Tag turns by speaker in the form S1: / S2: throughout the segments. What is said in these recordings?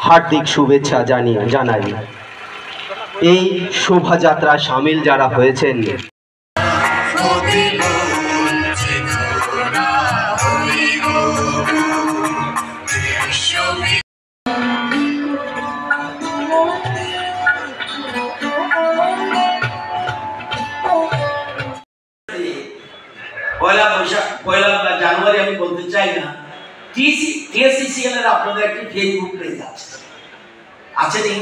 S1: হার্দিক শুভেচ্ছা জানাই। এই শোভাযাত্রায় সামিল যারা হয়েছেন
S2: পয়লা জানুয়ারি আমি বলতে চাই না, টিএসসিসিএল এর আপনাদের একটি ফেসবুক পেজ আছে নি?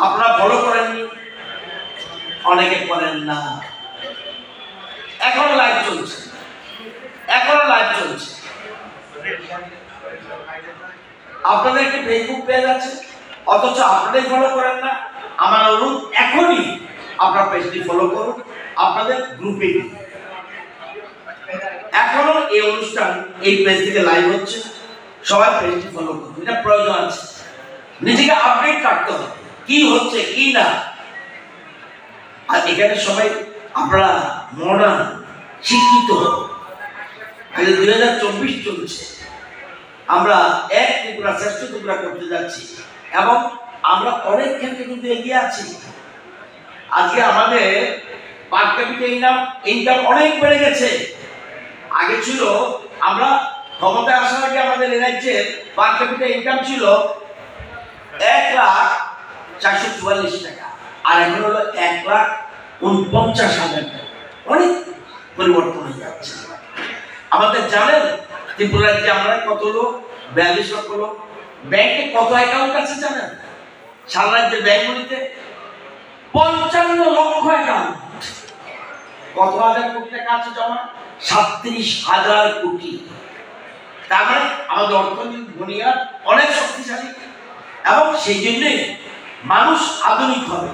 S2: আপনারা ফলো করেননি, অনেকে করেন না। এখনো লাইভ চলছে। আপনাদের একটি ফেসবুক পেজ আছে, অথচ আপনারাই ফলো করেন না। আমার অনুরোধ, এখনই আপনার পেজটি ফলো করুন, আপনাদের গ্রুপে এখনো এই অনুষ্ঠান এই পেজ থেকে লাইভ হচ্ছে, সবাই পেজটি ফলো করুন। এটা প্রয়োজন আছে, নিজেকে আপডেট রাখতে হবে কি হচ্ছে কি না। আর এখানে সবাই আপনারা মডার্ন শিক্ষিত, 2024 চলছে, আমরা এক ত্রিপুরা শ্রেষ্ঠ ত্রিপুরা করতে যাচ্ছি এবং আমরা অনেক ক্ষেত্রে কিন্তু এগিয়ে আছি। আজকে আমাদের পার ক্যাপিটা ইনকাম অনেক বেড়ে গেছে। আগে ছিল, আমরা ক্ষমতায় আসার আগে আমাদের এই রাজ্যের পার ক্যাপিটা ইনকাম ছিল 1,04,44 টাকা, আর এখন হলো 1,49,000 টাকা। অনেক পরিবর্তন হয়ে যাচ্ছে। আমাদের জানেন ত্রিপুরা রাজ্যে আমরা কত লোক? 42 লক্ষ লোক। ব্যাংকে কত অ্যাকাউন্ট আছে জানেন? সারা রাজ্যের ব্যাংকগুলিতে 55 লক্ষ অ্যাকাউন্ট। কত হাজার কোটি টাকা আছে জমা? 37,000 কোটি। তার মানে আমাদের অর্থনৈতিক বুনিয়াদ অনেক শক্তিশালী এবং সেই জন্য মানুষ আধুনিক হবে,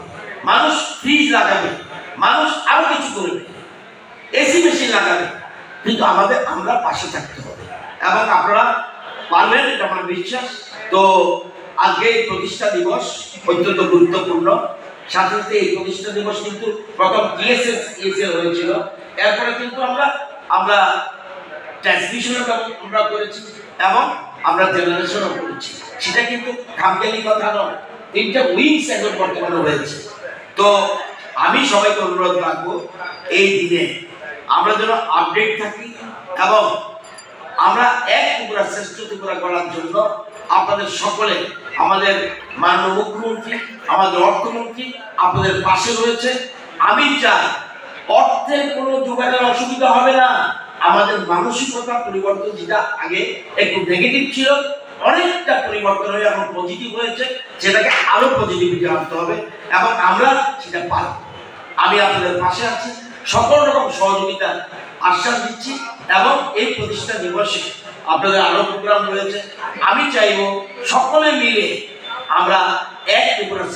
S2: মানুষ ফ্রিজ লাগাবে, মানুষ আরো কিছু করবে, এসি মেশিন লাগাবে, কিন্তু আমরা পাশে থাকতে হবে এবং আপনারা পারবেন, এটা আমার বিশ্বাস। তো আজকে এই প্রতিষ্ঠা দিবস অত্যন্ত গুরুত্বপূর্ণ। সাথে সাথে এই প্রতিষ্ঠা দিবস কিন্তু প্রথম টিএসএল হয়েছিল, এরপরে কিন্তু আমরা ট্রান্সমিশনও আমরা করেছি এবং আমরা জেনারেশনও করেছি। সেটা কিন্তু খামখেয়ালি কথা নয়, 3টে উইংস এখন বর্তমানে হয়েছে। তো আমি সবাইকে অনুরোধ রাখবো, এই দিনে আমরা যেন আপডেট থাকি এবং আমরা এক ত্রিপুরা শ্রেষ্ঠ ত্রিপুরা করার জন্য আপনাদের সকলে, আমাদের মাননীয় মুখ্যমন্ত্রী, আমাদের অর্থমন্ত্রী আপনাদের পাশে রয়েছে। আমি চাই অর্থের কোনো যোগাযোগ অসুবিধা হবে না, আমাদের মানসিকতা পরিবর্তন, যেটা আগে একটু নেগেটিভ ছিল, অনেকটা পরিবর্তন হয়ে এখন পজিটিভ হয়েছে, সেটাকে আরো পজিটিভিটি আনতে হবে এবং আমরা সেটা পারব। আমি আপনাদের পাশে আছি, সকল রকম সহযোগিতা আশ্বাস দিচ্ছি এবং এই প্রতিষ্ঠা দিবসে আপনাদের আরো প্রোগ্রাম রয়েছে। আমি চাইব সকলে মিলে আমরা এক ত্রিপুরা